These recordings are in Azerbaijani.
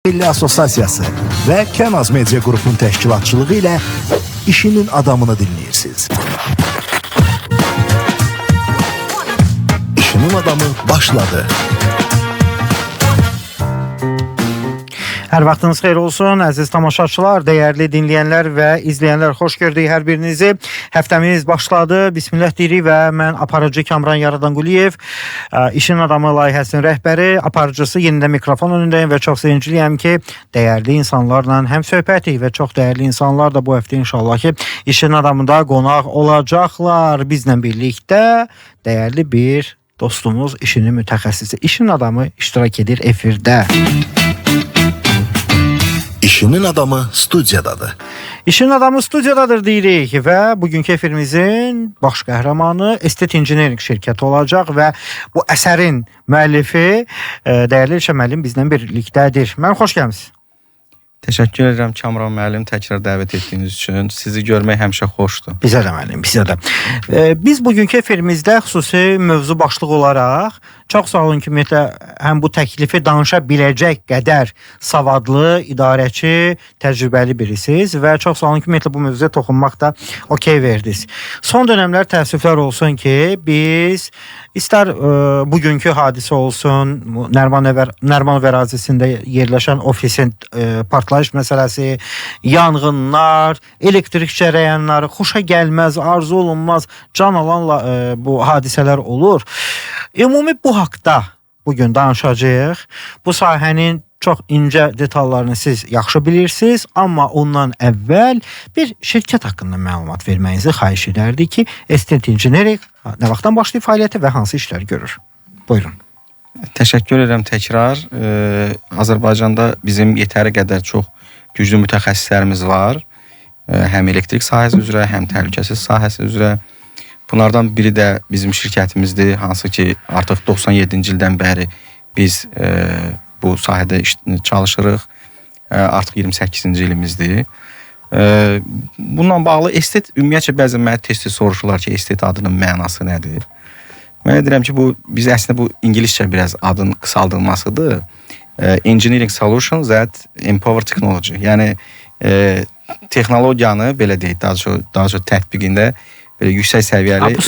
Milli Assosiasiyası və Kənaz Media Qrupunun təşkilatçılığı ilə işinin adamını dinləyirsiniz. İşinin adamı başladı. Hər vaxtınız xeyir olsun, əziz tamaşaçılar, dəyərli dinləyənlər və izləyənlər, xoş gördük hər birinizi. Həftəmiz başladı, bismillah deyirik və mən aparıcı Kamran Yaradanquliyev, işin adamı layihəsinin rəhbəri, aparıcısı yenidən mikrofon önündəyim və çox sevincliyəm ki, dəyərli insanlarla həm söhbətik və çox dəyərli insanlar da bu həftə inşallah ki, işin adamında qonaq olacaqlar. Bizlə birlikdə dəyərli bir dostumuz, işinin mütəxəssisi, işin adamı iştirak edir efirdə. İşinin adamı studiyadadır. İşin adamı studiyadadır deyirik və bugünkü efirimizin baş qəhrəmanı Estet Engineering şirkəti olacaq və bu əsərin müəllifi dəyərli İlşə müəllim bizlə birlikdədir. Mən xoş gəlmisiniz. Təşəkkür edirəm Kamran müəllim, təkrar dəvət etdiyiniz üçün. Sizi görmək həmişə xoşdur. Bizə də müəllim, bizə də. Biz bugünkü efirimizdə xüsusi mövzu başlığı olaraq çox sağ olun ki, ümumiyyətlə həm bu təklifi danışa biləcək qədər savadlı, idarəçi, təcrübəli birisiniz və çox sağ olun ki, ümumiyyətlə bu mövzuya toxunmaq da okey verdiniz. Son dönəmlər təəssüflər olsun ki, biz istər bugünkü hadisə olsun, Nərimanov ərazisində yerləşən ofisin partlayış məsələsi, yanğınlar, elektrik cərəyanları, xoşa gəlməz, arzu olunmaz, can alanla bu hadisələr olur. Ümumi bu haqda bugün danışacağıq. Bu sahənin çox incə detallarını siz yaxşı bilirsiniz, amma ondan əvvəl bir şirkət haqqında məlumat verməyinizi xahiş edərdik ki, Estet Engineering nə vaxtdan başlayıb fəaliyyəti və hansı işlər görür? Buyurun. Təşəkkür edirəm təkrar. Azərbaycanda bizim yetəri qədər çox güclü mütəxəssislərimiz var. Həm elektrik sahəsi üzrə, həm təhlükəsizlik sahəsi üzrə. Bunlardan biri də bizim şirkətimizdir, hansı ki artıq 97-ci ildən bəri biz bu sahədə çalışırıq. Artıq 28-ci ilimizdir. Bununla bağlı Estet, ümumiyyətcə bəzən mənə tez-tez soruşurlar ki, Estet adının mənası nədir? Mən deyirəm ki, biz əslində bu İngiliscə biraz adın qısaldılmasıdır. Engineering Solutions that Empower Technology. Yəni texnologiyanı belə deyək, daha çox tətbiqində belə yüksək səviyyəli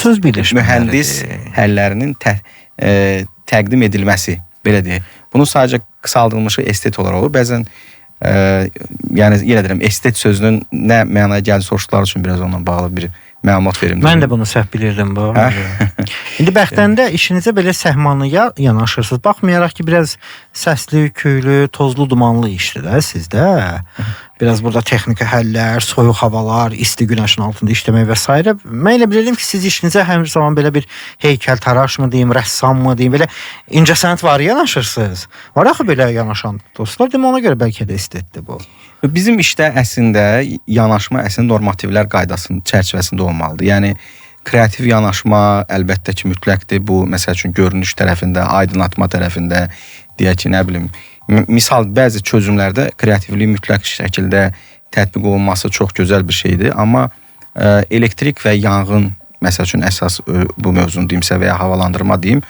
mühəndis həllərinin təqdim edilməsi, belə deyək. Bunun sadəcə qısaldılmışı Estet olaraq olur. Bəzən, yəni yenə deyirəm, Estet sözünün nə mənaya gəldi soruşdular üçün biraz onunla bağlı bir məlumat verim. Mən də bunu səhv bilirdim bu. İndi bəxtəndə işinizə belə səhmanlıya yanaşırsınız. Baxmayaraq ki, biraz səsli, küylü, tozlu, dumanlı işdir də sizdə. Biraz burada texniki həllər, soyuq havalar, isti günəşin altında işləmək və s. Mən elə bilirdim ki, siz işinizə həmin zaman belə bir heykəltaraş mı deyim, rəssam mı deyim, belə incəsənət var yanaşırsınız. Var axı belə yanaşan dostlar, deyim, ona görə bəlkə də Estetdir bu. Bizim işdə əslində yanaşma normativlər qaydasının çərçivəsində olmalıdır. Yəni, kreativ yanaşma əlbəttə ki, mütləqdir. Bu, məsəl üçün, görünüş tərəfində, aydınlatma tərəfində, deyək ki, nə bilim, misal, bəzi çözümlərdə kreativliyi mütləq şəkildə tətbiq olunması çox gözəl bir şeydir. Amma elektrik və yanğın, məsəl üçün, əsas bu mövzunu deyimsə və ya havalandırma deyim,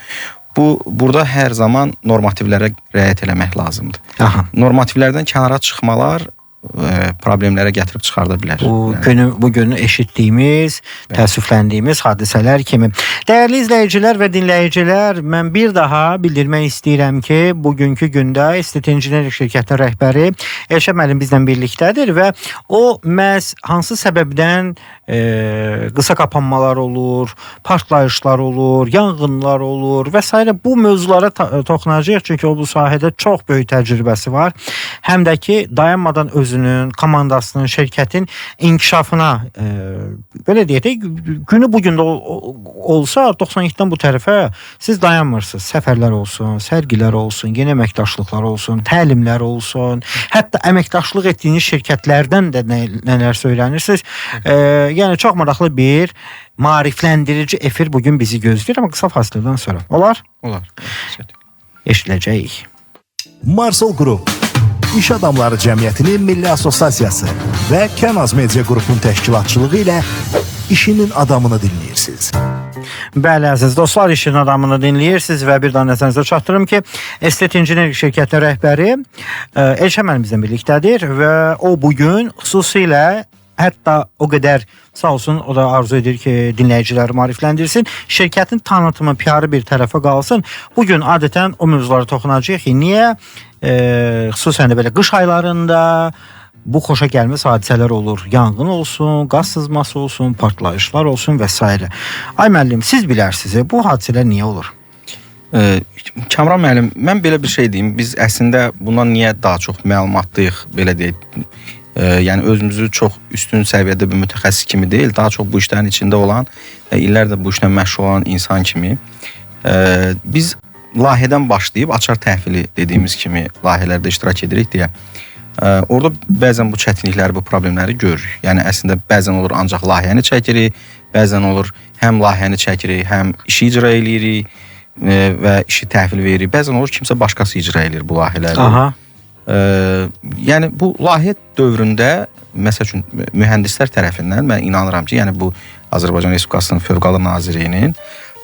burada hər zaman normativlərə riayət eləmək lazımdır. Aha. Normativlərdən kənara çıxmalar problemlərə gətirib çıxarda bilər. Bu günü eşitdiyimiz, təəssüfləndiyimiz hadisələr kimi. Dəyərli izləyicilər və dinləyicilər, mən bir daha bildirmək istəyirəm ki, bugünkü gündə Estet Engineering şirkətinin rəhbəri Elşən müəllim bizlə birlikdədir və o məhz hansı səbəbdən qısa qapanmalar olur, partlayışlar olur, yanğınlar olur və s. bu mövzulara toxunacağıq, çünki o bu sahədə çox böyük təcrübəsi var. Həm də ki, dayanmadan özünün, komandasının, şirkətin inkişafına belə deyək də, günü bugün də olsa 97-dən bu tərəfə siz dayanmırsınız. Səfərlər olsun, sərgilər olsun, yeni əməkdaşlıqlar olsun, təlimlər olsun, hətta əməkdaşlıq etdiyiniz şirkətlərdən də nələr söylənirsiniz. Yəni çox maraqlı bir maarifləndirici efir bugün bizi gözləyir, amma qısa fasilədən sonra. Olar? Olar. Eşidəcəyik. Marsol Qrup, İş Adamları Cəmiyyətinin Milli Assosiasiyası və Kənaz Media Qrupunun təşkilatçılığı ilə işinin adamını dinləyirsiniz. Bəli, əziz dostlar, işin adamını dinləyirsiniz və bir daha nəzərinizə çatdırım ki, Estet İnjinerik şirkətinin rəhbəri Elşən müəllim bizlə birlikdədir və o bugün xüsusilə hətta o qədər sağ olsun, o da arzu edir ki, dinləyiciləri maarifləndirsin. Şirkətin tanıtımı, PR-ı bir tərəfə qalsın. Bugün adətən o mövzulara toxunacağıq ki, niyə xüsusən də belə qış aylarında bu xoşa gəlməz hadisələr olur. Yanğın olsun, qaz sızması olsun, partlayışlar olsun və s. Ay müəllim, siz bilərsiniz, bu hadisələr niyə olur? Kamran müəllim, mən belə bir şey deyim. Biz əslində bundan niyə daha çox məlumatlıyıq, belə deyək. Yəni özümüzü çox üstün səviyyədə bir mütəxəssis kimi deyil, daha çox bu işlərin içində olan, illərdə bu işlə məşğul olan insan kimi. Biz layihədən başlayıb açar təhvili dediyimiz kimi layihələrdə iştirak edirik deyə. Orada bəzən bu çətinlikləri, bu problemləri görürük. Yəni əslində bəzən olur ancaq layihəni çəkirik, bəzən olur həm layihəni çəkirik, həm işi icra edirik və işi təhvil veririk. Bəzən olur kimsə başqası icra edir bu layihələri. Aha. Yəni bu layihə dövründə məsəl üçün mühəndislər tərəfindən mən inanıram ki, yəni bu Azərbaycan Respublikasının Fövqəladə Nazirliyinin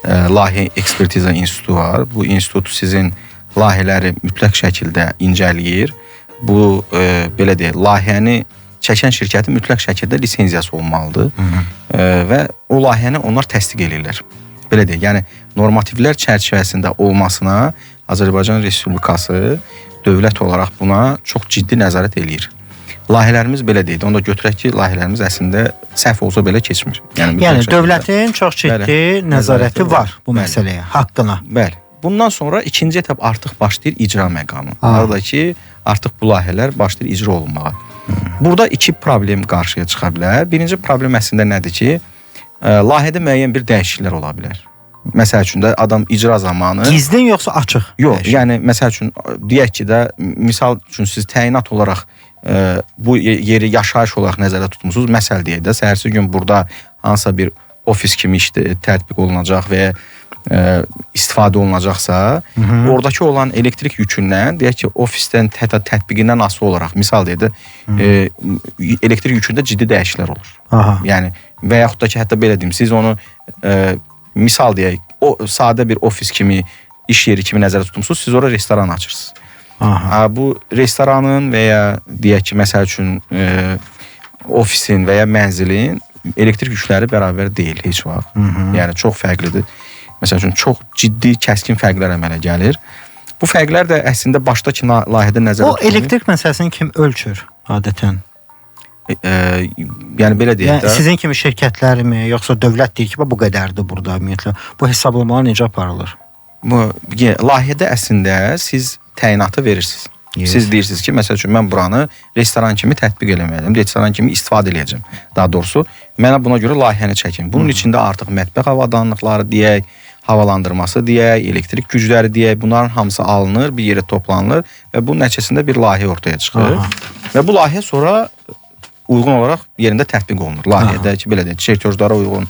layihə ekspertiza institutu var. Bu institut sizin layihələri mütləq şəkildə incələyir. Bu belə deyək, layihəni çəkən şirkətin mütləq şəkildə lisenziyası olmalıdır. Və o layihəni onlar təsdiq edirlər. Belə deyək, yəni normativlər çərçivəsində olmasına Azərbaycan Respublikası dövlət olaraq buna çox ciddi nəzarət eləyir. Layihələrimiz belə deyil. Onda götürək ki, layihələrimiz əslində səhv olsa belə keçmir. Yəni dövlətin çox ciddi nəzarəti var bu məsələyə, haqqına. Bəli. Bundan sonra ikinci etap artıq başlayır icra məqamı. Orada ki, artıq bu layihələr başlayır icra olunmağa. Burada iki problem qarşıya çıxa bilər. Birinci problem əslində nədir ki, layihədə müəyyən bir dəyişikliklər ola bilər. Məsəl üçün də adam icra zamanı... Gizlin yoxsa açıq? Yox, yəni məsəl üçün deyək ki də, misal üçün siz təyinat olaraq bu yeri yaşayış olaraq nəzərdə tutmusunuz. Məsəl deyək də, səhərsi gün burada hansısa bir ofis kimi tətbiq olunacaq və istifadə olunacaqsa, oradakı olan elektrik yükündən, deyək ki, ofisdən hətta tətbiqindən asılı olaraq, misal deyək də, elektrik yükündə ciddi dəyişikliklər olur. Aha. Yəni, və yaxud da ki, hətta belə deyim, siz onu, misal deyək, o sadə bir ofis kimi, iş yeri kimi nəzərdə tutmuşsunuz, siz orada restoran açırsınız. Bu restoranın və ya deyək ki, məsəl üçün, ofisin və ya mənzilin elektrik yükləri bərabər deyil heç vaxt. Yəni, çox fərqlidir. Məsəl üçün, çox ciddi, kəskin fərqlər əmələ gəlir. Bu fərqlər də əslində başdakı layihədə nəzərdə tutulur. O elektrik məsələsini kim ölçür adətən? Yəni, belə deyək də. Sizin kimi şirkətlərmi, yoxsa dövlət deyir ki, bu qədərdir burada ümumiyyətlə. Bu hesablamalar necə aparılır? Layihədə əslində siz təyinatı verirsiniz. Siz deyirsiniz ki, məsəl üçün, mən buranı restoran kimi tətbiq eləməyəcəm, restoran kimi istifadə eləyəcəm. Daha doğrusu, mənə buna görə layihəni çəkin. Bunun içində artıq mətbəx avadanlıqları deyək, havalandırması deyək, elektrik gücləri deyək, bunların hamısı alınır, bir yerə toplanılır və bunun nəticəsində bir layihə ortaya çıxır. Və bu layihə sonra uyğun olaraq yerində tətbiq olunur. Layihədə ki, belə deyək, çertözlara uyğun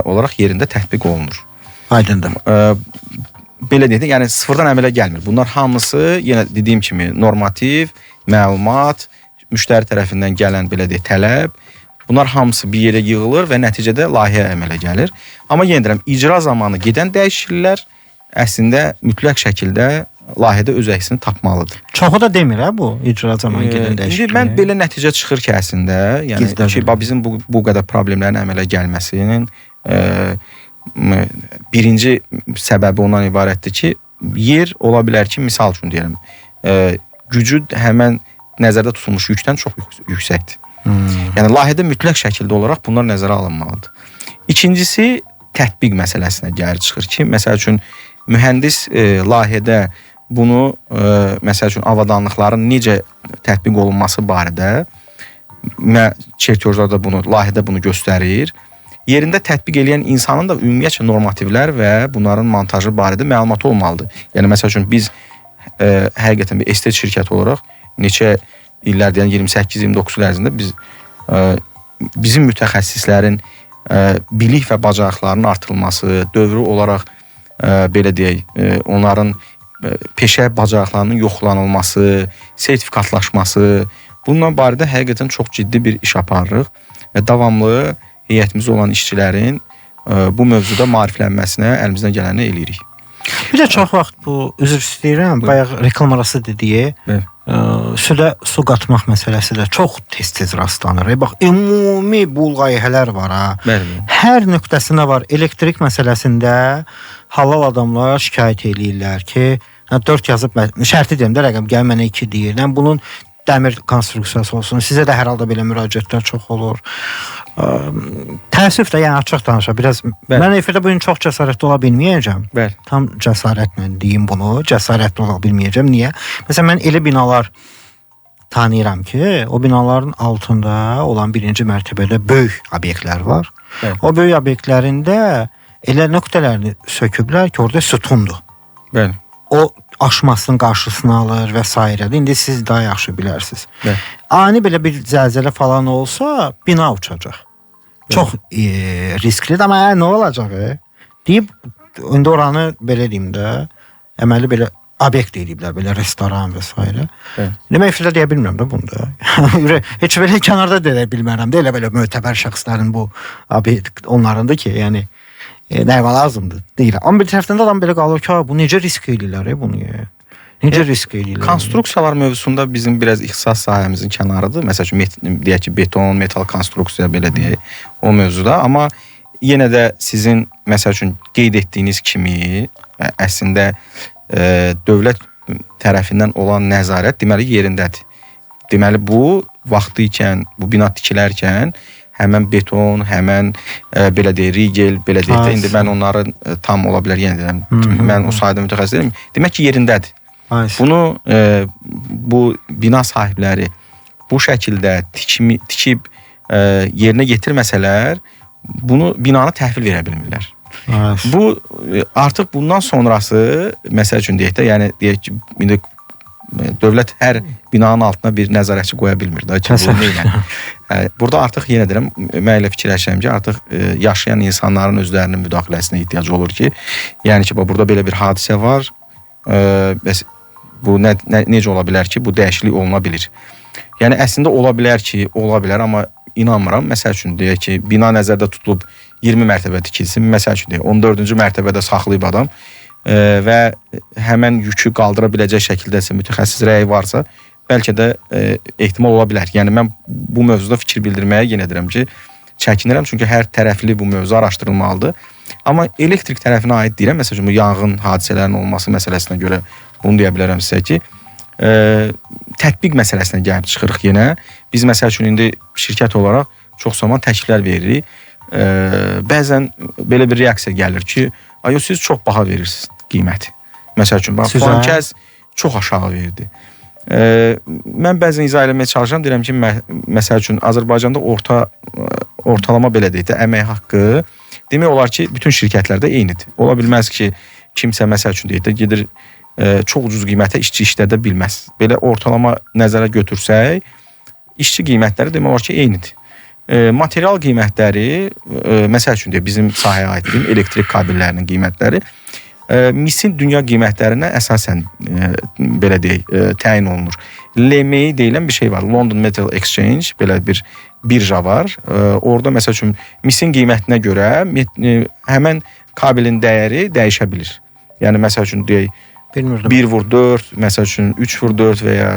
olaraq yerində tətbiq olunur. Aydındır. Belə deyək, yəni sıfırdan əmələ gəlmir. Bunlar hamısı, yenə dediyim kimi, normativ, məlumat, müştəri tərəfindən gələn, belə deyək, tələb, bunlar hamısı bir yerə yığılır və nəticədə layihə əmələ gəlir. Amma yenə deyirəm, icra zamanı gedən dəyişikliklər əslində mütləq şəkildə layihədə öz əksini tapmalıdır. Çoxu da demir bu icra zamanı gedən dəyişikliklər. Mən belə nəticə çıxır ki, əslində, yəni ki, bizim bu qədər problemlərin əmələ gəlməsinin birinci səbəbi ondan ibarətdir ki, yer ola bilər ki, misal üçün deyirəm, gücü həmən nəzərdə tutulmuş yükdən çox yüksəkdir. Yəni, layihədə mütləq şəkildə olaraq bunlar nəzərə alınmalıdır. İkincisi, tətbiq məsələsinə gəlir çıxır ki, məsəl üçün, mühəndis layihədə bunu, məsəl üçün, avadanlıqların necə tətbiq olunması barədə çertözlərdə bunu, layihədə bunu göstərir. Yerində tətbiq edən insanın da ümumiyyətcə normativlər və bunların montajı barədə məlumatı olmalıdır. Yəni, məsəl üçün, biz həqiqətən bir estet şirkəti olaraq neçə illərdə, yəni 28-29 il ərzində bizim mütəxəssislərin bilik və bacarıqlarının artırılması, dövrü olaraq belə deyək, onların peşə bacarıqlarının yoxlanılması, sertifikatlaşması, bununla barədə həqiqətən çox ciddi bir iş aparırıq və davamlı heyətimizdə olan işçilərin bu mövzuda maariflənməsinə əlimizdən gələni eləyirik. Bir də çox vaxt bu üzr istəyirəm, bayaq reklam arası dediyi südə su qatmaq məsələsi də çox tez-tez rastlanır. Bax, ümumi bu layihələr var ha. Bəli. Hər nöqtəsində var. Elektrik məsələsində halal adamlar şikayət eləyirlər ki, 4 yazıb, şərti deyim də rəqəm, gəl mənə 2 deyir. Bunun dəmir konstruksiyası olsun. Sizə də hər halda belə müraciətlər çox olur. Təəssüf də, yəni açıq danışa biraz. Mən efirdə bugün çox cəsarətli ola bilməyəcəm. Bəli. Tam cəsarətlə deyim bunu. Cəsarətli ola bilməyəcəm. Niyə? Məsələn, mən elə binalar tanıyıram ki, o binaların altında olan birinci mərtəbədə böyük obyektlər var. Bəli. O böyük obyektlərində elə nöqtələrini söküblər ki, orada sütundur. Bəli. O aşmasının qarşısını alır və s. İndi siz daha yaxşı bilərsiniz. Bəli. Ani belə bir zəlzələ falan olsa, bina uçacaq. Çox risklidir, amma nə olacaq? Deyib, indi oranı belə deyim də, əməli belə obyekt deyiblər, belə restoran və s. Demək fikirdə deyə bilmirəm də bunu da. Heç belə kənarda deyə bilmərəm də, elə belə mötəbər şəxslərin bu obyekt onlarındır ki, yəni nəyimə lazımdır deyirəm. Amma bir tərəfdən də adam belə qalır ki, bu necə risk edirlər bunu? Necə risk edirlər? Konstruksiyalar mövzusunda bizim biraz ixtisas sahəmizin kənarıdır. Məsəl üçün, deyək ki, beton, metal konstruksiya belə deyək o mövzuda. Amma yenə də sizin, məsəl üçün, qeyd etdiyiniz kimi, əslində dövlət tərəfindən olan nəzarət deməli yerindədir. Deməli, bu vaxtı ikən, bu bina tikilərkən həmən beton, həmən belə deyək, rigel, belə deyək də, indi mən onları tam ola bilər, yenə deyirəm, mən o sahədə mütəxəssis deyirəm, demək ki, yerindədir. Bunu bu bina sahibləri bu şəkildə tikib yerinə yetirməsələr, bunu binanı təhvil verə bilmirlər. Bu artıq bundan sonrası, məsəl üçün deyək də, yəni deyək ki, indi dövlət hər binanın altına bir nəzarətçi qoya bilmir də ki, bu neylən. Burada artıq yenə deyirəm, mən elə fikirləşirəm ki, artıq yaşayan insanların özlərinin müdaxiləsinə ehtiyac olur ki, yəni ki, burada belə bir hadisə var, bu necə ola bilər ki, bu dəyişiklik oluna bilir. Yəni əslində ola bilər ki, ola bilər, amma inanmıram. Məsəl üçün deyək ki, bina nəzərdə tutulub 20 mərtəbə tikilsin, məsəl üçün deyək, 14-cü mərtəbədə saxlayıb adam və həmən yükü qaldıra biləcək şəkildəsə mütəxəssis rəyi varsa, bəlkə də ehtimal ola bilər. Yəni mən bu mövzuda fikir bildirməyə yenə deyirəm ki, çəkinirəm, çünki hər tərəfli bu mövzu araşdırılmalıdır. Amma elektrik tərəfinə aid deyirəm, məsələn, bu yanğın hadisələrinin olması məsələsinə görə bunu deyə bilərəm sizə ki, tətbiq məsələsinə gəlib çıxırıq yenə. Biz məsəl üçün indi şirkət olaraq çox zaman təkliflər veririk. Bəzən belə bir reaksiya gəlir ki, siz çox baha verirsiniz qiyməti. Məsəl üçün, falan kəs çox aşağı verdi. Mən bəzən izah eləməyə çalışıram, deyirəm ki, məsəl üçün Azərbaycanda ortalama belə deyək də, əmək haqqı demək olar ki, bütün şirkətlərdə eynidir. Ola bilməz ki, kimsə məsəl üçün deyək də, gedir çox ucuz qiymətə işçi işlədə bilməz. Belə ortalama nəzərə götürsək, işçi qiymətləri demək olar ki, eynidir. Material qiymətləri, məsəl üçün deyək, bizim sahəyə aid deyim, elektrik kabellərinin qiymətləri misin dünya qiymətlərinə əsasən belə deyək, təyin olunur. LME deyilən bir şey var, London Metal Exchange, belə bir birja var. Orada məsəl üçün misin qiymətinə görə həmən kabelin dəyəri dəyişə bilir. Yəni məsəl üçün deyək, 1/4, məsəl üçün 3/4 və ya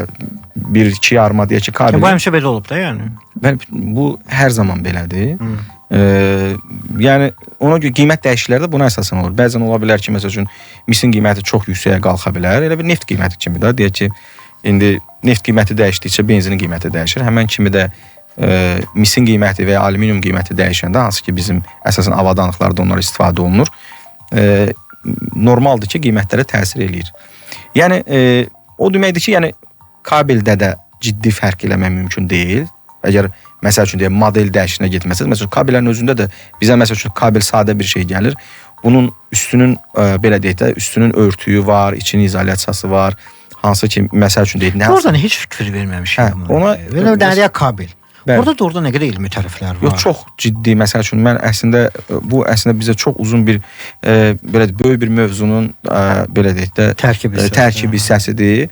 1-2 yarıma deyək ki, kabel. Bu həmişə belə olub da, yəni. Bu hər zaman belədir. Yəni ona görə qiymət dəyişiklikləri də buna əsasən olur. Bəzən ola bilər ki, məsəl üçün misin qiyməti çox yüksəyə qalxa bilər. Elə bir neft qiyməti kimi də deyək ki, indi neft qiyməti dəyişdikcə benzinin qiyməti dəyişir. Həmən kimi də misin qiyməti və ya alüminium qiyməti dəyişəndə, hansı ki bizim əsasən avadanlıqlarda onlar istifadə olunur, normaldır ki, qiymətlərə təsir eləyir. Yəni o deməkdir ki, yəni kabeldə də ciddi fərq eləmək mümkün deyil. Əgər məsəl üçün deyək, model dəyişinə getməsəz, məsəl üçün kabellərin özündə də bizə məsəl üçün kabel sadə bir şey gəlir. Bunun üstünün belə deyək də, üstünün örtüyü var, içinin izolyasiyası var. Hansı ki məsəl üçün deyək, oradan heç fikir verməmişəm. Ona belə dəriyə kabel. Orada da orada nə qədər elmi tərəflər var. Yox, çox ciddi. Məsəl üçün mən əslində bu bizə çox uzun bir belə böyük bir mövzunun belə deyək də tərkib hissəsidir.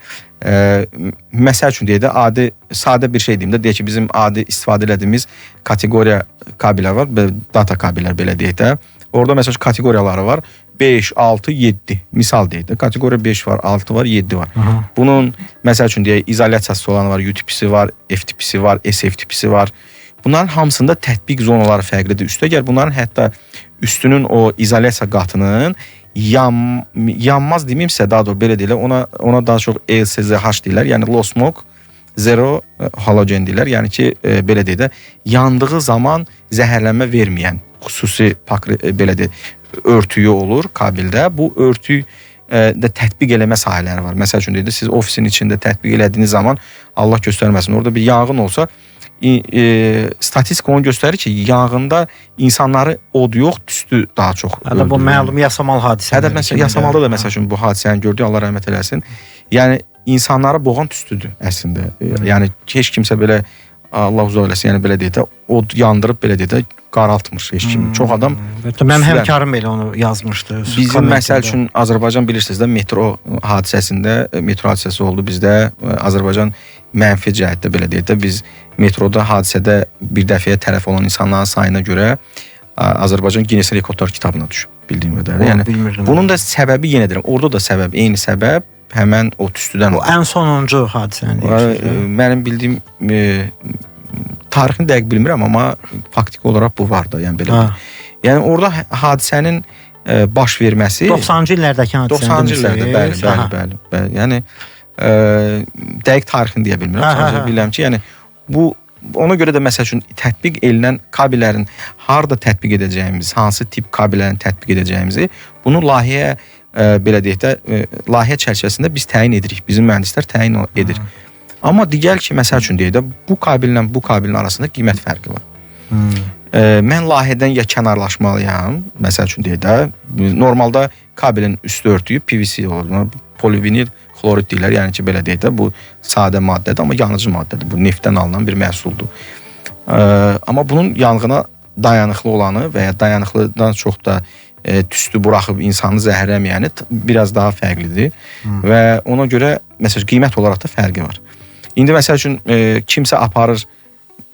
Məsəl üçün deyək də sadə bir şey deyim də, deyək ki, bizim adi istifadə etdiyimiz kateqoriya kabellər var, data kabellər belə deyək də. Orada məsəl üçün kateqoriyaları var. 5, 6, 7. Misal deyək də, kateqoriya 5 var, 6 var, 7 var. Bunun məsəl üçün deyək izolyasiyası olanı var, U tipisi var, F tipisi var, SF tipisi var. Bunların hamısında tətbiq zonaları fərqlidir. Üstəgəl bunların hətta üstünün o izolyasiya qatının yanmaz deməyimsə, daha doğru belə deyirlər, ona daha çox LCZH deyirlər, yəni low smoke, zero halogen deyirlər. Yəni ki, belə deyək də, yandığı zaman zəhərlənmə verməyən xüsusi belə deyək, örtüyü olur kabeldə. Bu örtüyü də tətbiq eləmə sahələri var. Məsəl üçün deyək də, siz ofisin içində tətbiq elədiyiniz zaman Allah göstərməsin, orada bir yanğın olsa, statistika onu göstərir ki, yanğında insanları od yox, tüstü daha çox öldürür. Bu məlum yasamal hadisələr. Yasamalda da məsəl üçün bu hadisəni gördük, Allah rəhmət eləsin. Yəni insanları boğan tüstüdür əslində. Yəni heç kimsə belə Allah uzaq eləsin, yəni belə deyək də, od yandırıb belə deyək də qaraltmır heç kimi. Çox adam Mənim həmkarım belə onu yazmışdı. Bizim məsəl üçün Azərbaycan bilirsiniz də metro hadisəsi oldu bizdə. Azərbaycan mənfi cəhətdə belə deyək də, biz metroda hadisədə bir dəfəyə tərəf olan insanların sayına görə Azərbaycan Guinness Rekordlar kitabına düşüb, bildiyim qədərilə. Yəni bunun da səbəbi yenə deyirəm, orada da səbəb, eyni səbəb həmən o tüstüdən. O ən sonuncu hadisəni deyir. Mənim bildiyim tarixini dəqiq bilmirəm, amma faktiki olaraq bu var da, yəni belə. Yəni orada hadisənin baş verməsi 90-cı illərdəki hadisənin 90-cı illərdə, bəli. Yəni dəqiq tarixini deyə bilmirəm. Sadəcə bilirəm ki, yəni bu ona görə də məsəl üçün tətbiq edilən kabellərin harda tətbiq edəcəyimiz, hansı tip kabellərin tətbiq edəcəyimizi bunu layihəyə belə deyək də, layihə çərçivəsində biz təyin edirik. Bizim mühəndislər təyin edir. Amma digər ki, məsəl üçün deyək də, bu kabellə bu kabelin arasında qiymət fərqi var. Mən layihədən ya kənarlaşmalıyam, məsəl üçün deyək də, normalda kabelin üstü örtüyü PVC olur, polivinil xlorid deyirlər, yəni ki, belə deyək də, bu sadə maddədir, amma yanıcı maddədir. Bu neftdən alınan bir məhsuldur. Amma bunun yanğına dayanıqlı olanı və ya dayanıqlıdan çox da tüstü buraxıb insanı zəhərləməyəni biraz daha fərqlidir və ona görə məsəl qiymət olaraq da fərqi var. İndi məsəl üçün kimsə aparır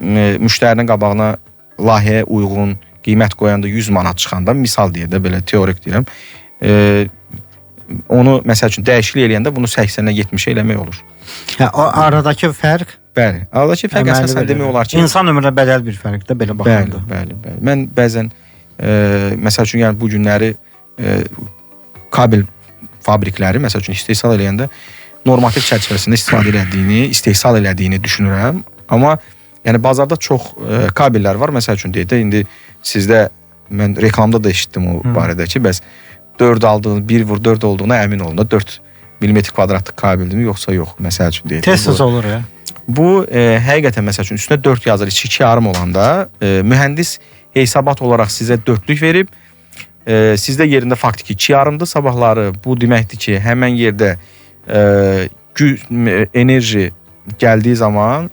müştərinin qabağına layihəyə uyğun qiymət qoyanda 100 manat çıxanda, misal deyə də belə teorik deyirəm, onu məsəl üçün dəyişiklik eləyəndə bunu 80-ə 70-ə eləmək olur. O aradakı fərq? Bəli. Aradakı fərq əsasən demək olar ki, insan ömrünə bədəl bir fərq də belə baxanda. Bəli. Mən bəzən məsəl üçün yəni bu günləri kabel fabrikləri məsəl üçün istehsal eləyəndə normativ çərçivəsində istehsal elədiyini düşünürəm. Amma yəni bazarda çox kabellər var. Məsəl üçün deyək də, indi sizdə mən reklamda da eşitdim o barədə ki, bəs 4 aldığını, 1/4 olduğuna əmin olun da, 4 milimetr kvadratlıq kabeldir mi, yoxsa yox, məsəl üçün deyək. Tez olur ya. Bu həqiqətən məsəl üçün üstünə 4 yazır, 2,5 olanda mühəndis hesabat olaraq sizə 4lük verib, sizdə yerində faktiki 2,5-dır, sabahları bu deməkdir ki, həmən yerdə enerji gəldiyi zaman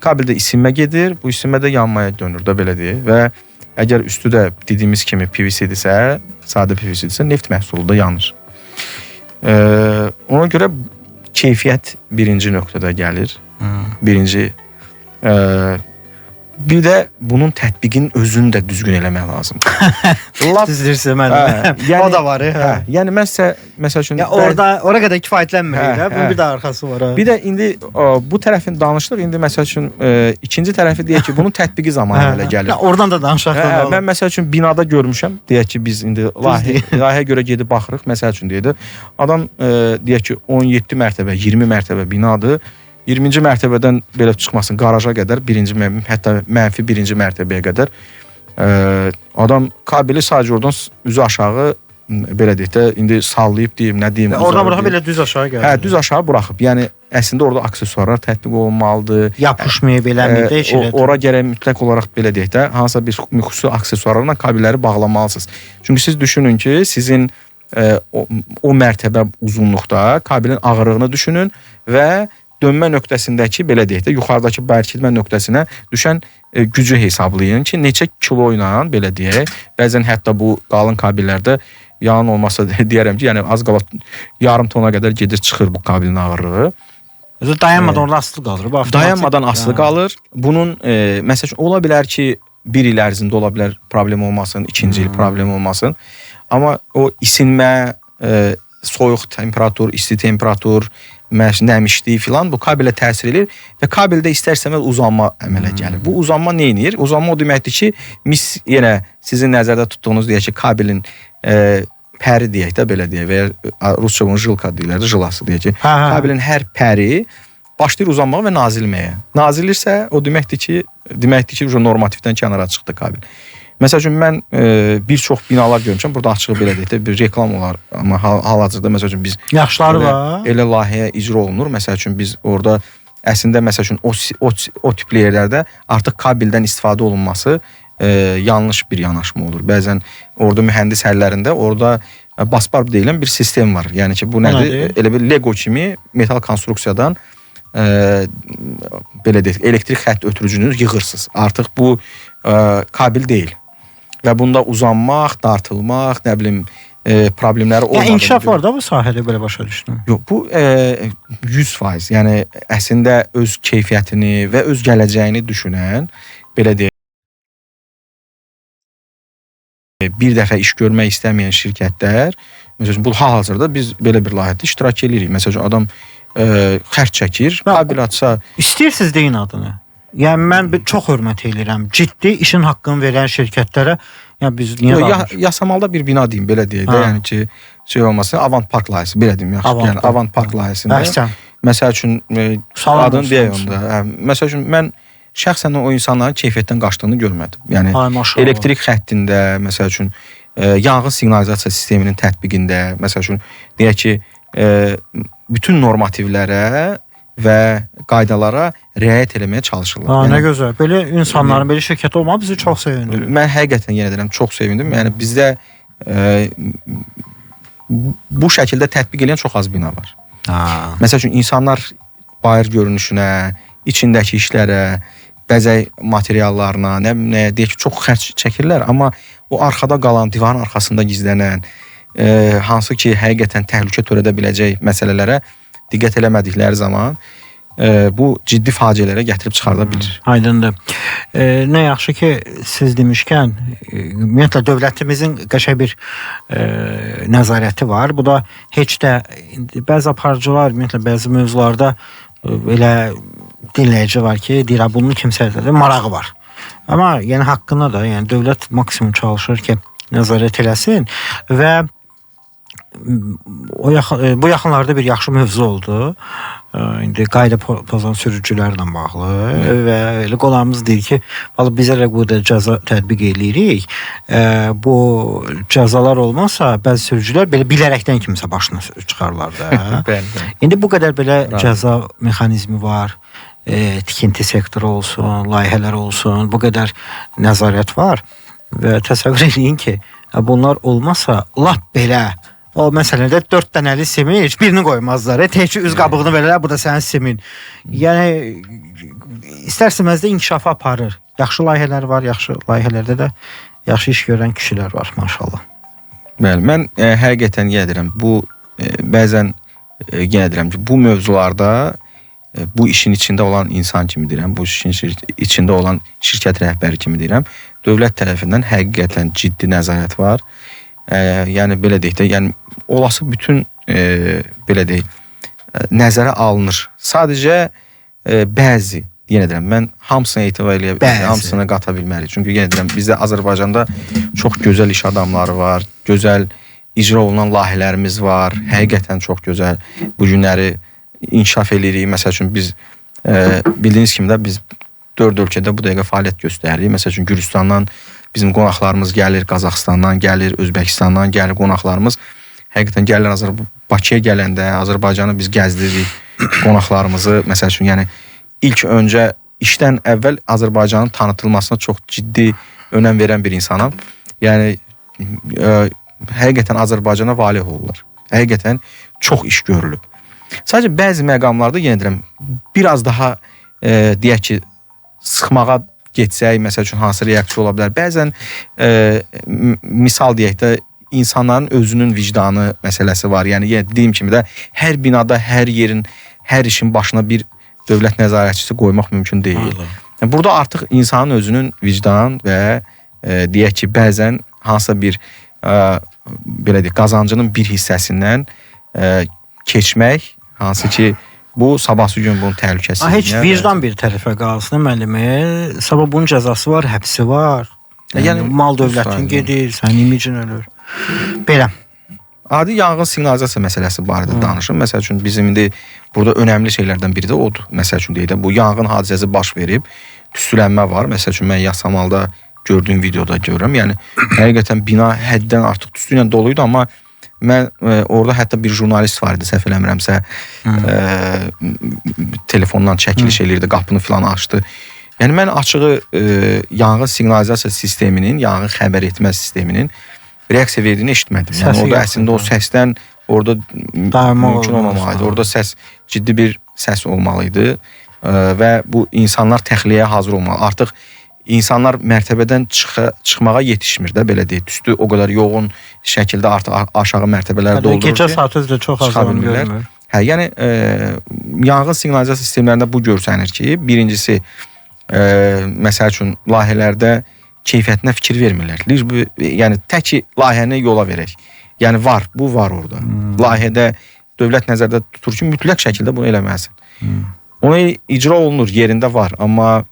kabeldə isinmə gedir, bu isinmə də yanmaya dönür də, belə deyək, və əgər üstü də dediyimiz kimi PVC-dirsə, sadə PVC-dirsə, neft məhsulu da yanır. Ona görə keyfiyyət birinci nöqtədə gəlir. Birinci. Bir də bunun tətbiqin özünü də düzgün eləmək lazımdır. Düzdürsə mənim. O da var. Yəni məsəl üçün ora qədər kifayətlənmirik də. Bunun bir də arxası var. Bir də indi bu tərəfini danışdıq. İndi məsəl üçün ikinci tərəfi deyək ki, bunun tətbiqi zamanı elə gəlir. Oradan da danışaq. Mən məsəl üçün binada görmüşəm. Deyək ki, biz indi layihəyə görə gedib baxırıq. Məsəl üçün deyək də, adam deyək ki, 17 mərtəbə, 20 mərtəbə binadır. 20-ci mərtəbədən belə çıxmasın, qaraja qədər, hətta mənfi birinci mərtəbəyə qədər adam kabeli sadəcə oradan üzü aşağı belə deyək də, indi sallayıb deyim, nə deyim. Oradan buraxıb belə düz aşağı gəlir. Hə, düz aşağı buraxıb. Yəni əslində orada aksesuarlar tətbiq olunmalıdır. Yapışmayıb eləmir. Ora gərək mütləq olaraq belə deyək də, hansısa bir xüsusi aksesuarlarla kabelləri bağlamalısınız. Çünki siz düşünün ki, sizin o mərtəbə uzunluqda kabelin ağırlığını düşünün və dönmə nöqtəsindəki, belə deyək də, yuxarıdakı bərkitmə nöqtəsinə düşən gücü hesablayın ki, neçə kilo ilə, belə deyək, bəzən hətta bu qalın kabellərdə yalan olmasa deyərəm ki, yəni az qala yarım tona qədər gedir, çıxır bu kabelin ağırlığı. Dayanmadan orada asılı qalır. Dayanmadan asılı qalır. Bunun, məsəl üçün, ola bilər ki, bir il ərzində ola bilər problem olmasın, ikinci il problem olmasın. Amma o isinmə, soyuq temperatur, isti temperatur, nəmişlik filan bu kabelə təsir edir və kabeldə istər-istəməz uzanma əmələ gəlir. Bu uzanma nə edir? Uzanma o deməkdir ki, yenə sizin nəzərdə tutduğunuz deyək ki, kabelin pəri deyək də belə deyək və ya rusca bunu jilka deyirlər, jilası deyək ki, kabelin hər pəri başlayır uzanmağa və nazilməyə. Nazilirsə o deməkdir ki, normativdən kənara çıxdı kabel. Məsəl üçün, mən bir çox binalar görmüşəm, burada açığı belə deyək də, bir reklam olar, amma hal-hazırda məsəl üçün biz elə layihəyə icra olunur. Məsəl üçün, biz orada əslində məsəl üçün o tipli yerlərdə artıq kabeldən istifadə olunması yanlış bir yanaşma olur. Bəzən orada mühəndis əllərində orada basbar deyilən bir sistem var. Yəni ki, bu nədir? Elə bir Lego kimi metal konstruksiyadan belə deyək, elektrik xətt ötürücünü yığırsınız. Artıq bu kabel deyil. Və bunda uzanmaq, dartılmaq, nə bilim, problemləri olmadı. Yəni, inkişaf var da bu sahədə belə başa düşdüm. Yox, bu 100%. Yəni, əslində öz keyfiyyətini və öz gələcəyini düşünən, belə deyək, bir dəfə iş görmək istəməyən şirkətlər, məsələn, bu hal-hazırda biz belə bir layihədə iştirak edirik. Məsələn, adam xərc çəkir, kabel atsa... İstəyirsiniz deyin adını. Yəni, mən çox hörmət edirəm. Ciddi işin haqqını verən şirkətlərə, yəni biz niyə qalmışıq? Yasamalda bir bina deyim, belə deyək də, yəni ki, şey olmasın, Avant Park layihəsi, belə deyim, yaxşı. Yəni, Avant Park layihəsində, məsəl üçün, adını deyək onda. Məsəl üçün, mən şəxsən o insanların keyfiyyətdən qaçdığını görmədim. Yəni, elektrik xəttində, məsəl üçün, yanğın siqnalizasiya sisteminin tətbiqində, məsəl üçün, deyək ki, bütün normativlərə və qaydalara riayət eləməyə çalışırlar. Nə gözəl. Belə insanların, belə şirkət olmağı bizi çox sevindir. Mən həqiqətən yenə deyirəm, çox sevindim. Yəni bizdə bu şəkildə tətbiq edən çox az bina var. Məsəl üçün, insanlar bayır görünüşünə, içindəki işlərə, bəzək materiallarına, nə deyək ki, çox xərc çəkirlər, amma o arxada qalan, divarın arxasında gizlənən, hansı ki, həqiqətən təhlükə törədə biləcək məsələlərə diqqət eləmədikləri zaman bu ciddi faciələrə gətirib çıxarda bilir. Aydındır. Nə yaxşı ki, siz demişkən, ümumiyyətlə dövlətimizin qəşəng bir nəzarəti var. Bu da heç də bəzi aparıcılar, ümumiyyətlə bəzi mövzularda elə dinləyici var ki, deyir, bunun kimsədə də marağı var. Amma yəni haqqında da, yəni dövlət maksimum çalışır ki, nəzarət eləsin və bu yaxınlarda bir yaxşı mövzu oldu. İndi qayda pozan sürücülərlə bağlı və elə qonağımız deyir ki, biz elə burada cəza tətbiq edirik. Bu cəzalar olmazsa bəzi sürücülər belə bilərəkdən kimsə başına çıxarlar da. İndi bu qədər belə cəza mexanizmi var. Tikinti sektoru olsun, layihələr olsun, bu qədər nəzarət var və təsəvvür edin ki, bunlar olmasa lap belə o məsələdə 4 dənəli simin heç birini qoymazlar. Təkcə üz qabığını verirlər, bu da sənin simin. Yəni, istər-istəməz də inkişafa aparır. Yaxşı layihələr var, yaxşı layihələrdə də yaxşı iş görən kişilər var, maşallah. Bəli, mən həqiqətən yenə bu bəzən yenə deyirəm ki, bu mövzularda bu işin içində olan insan kimi deyirəm, bu işin içində olan şirkət rəhbəri kimi deyirəm, dövlət tərəfindən həqiqətən ciddi nəzarət var. Yəni belə deyək də, yəni olası bütün belə deyək nəzərə alınır. Sadəcə bəzi, yenə deyirəm, mən hamısını etibar eləyə bilmərəm, hamısını qata bilmərəm. Çünki yenə deyirəm, bizdə Azərbaycanda çox gözəl iş adamları var, gözəl icra olunan layihələrimiz var, həqiqətən çox gözəl. Bu günləri inkişaf eləyirik. Məsəl üçün biz bildiyiniz kimi də biz 4 ölkədə bu dəqiqə fəaliyyət göstəririk. Məsəl üçün Gürcüstandan bizim qonaqlarımız gəlir, Qazaxıstandan gəlir, Özbəkistandan gəlir qonaqlarımız. Həqiqətən gəlirlər Bakıya gələndə Azərbaycanı biz gəzdiririk qonaqlarımızı. Məsəl üçün, yəni ilk öncə işdən əvvəl Azərbaycanın tanıtılmasına çox ciddi önəm verən bir insanam. Yəni həqiqətən Azərbaycana valeh olurlar. Həqiqətən çox iş görülüb. Sadəcə bəzi məqamlarda yenə deyirəm, biraz daha deyək ki, sıxmağa getsək, məsəl üçün hansı reaksiya ola bilər. Bəzən misal deyək də, insanların özünün vicdanı məsələsi var. Yəni dediyim kimi də hər binada, hər yerin, hər işin başına bir dövlət nəzarətçisi qoymaq mümkün deyil. Burada artıq insanın özünün vicdan və deyək ki, bəzən hansısa bir belə deyək, qazancının bir hissəsindən keçmək, hansı ki, bu sabahsı gün bunun təhlükəsizliyinə. Heç vicdan bir tərəfə qalsın müəllimi. Sabah bunun cəzası var, həbsi var. Yəni mal dövlətin gedir, sənin imicin ölür. Belə. Adi yanğın siqnalizasiya məsələsi barədə danışım. Məsəl üçün bizim indi burada önəmli şeylərdən biri də odur. Məsəl üçün deyək də, bu yanğın hadisəsi baş verib, tüstülənmə var. Məsəl üçün mən Yasamalda gördüyüm videoda görürəm. Yəni həqiqətən bina həddən artıq tüstü ilə doluydu, amma mən orada hətta bir jurnalist var idi, səhv eləmirəmsə, telefondan çəkiliş eləyirdi, qapını filan açdı. Yəni mən açığı yanğın siqnalizasiya sisteminin, yanğın xəbər etmə sisteminin reaksiya verdiyini eşitmədim. Yəni orada əslində o səsdən orada mümkün olmamalıydı. Orada səs ciddi bir səs olmalıydı və bu insanlar təxliyəyə hazır olmalı. Artıq insanlar mərtəbədən çıxmağa yetişmir də, belə deyək. Tüstü o qədər yoğun şəkildə artıq aşağı mərtəbələrə doldurur ki, gecə saat özü də çox az adam görmür. Hə, yəni yanğın siqnalizasiya sistemlərində bu görsənir ki, birincisi məsəl üçün layihələrdə keyfiyyətinə fikir vermirlər. Yəni tək ki layihəni yola verək. Yəni var, bu var orada. Layihədə dövlət nəzərdə tutur ki, mütləq şəkildə bunu eləməlisən. Ona icra olunur, yerində var, amma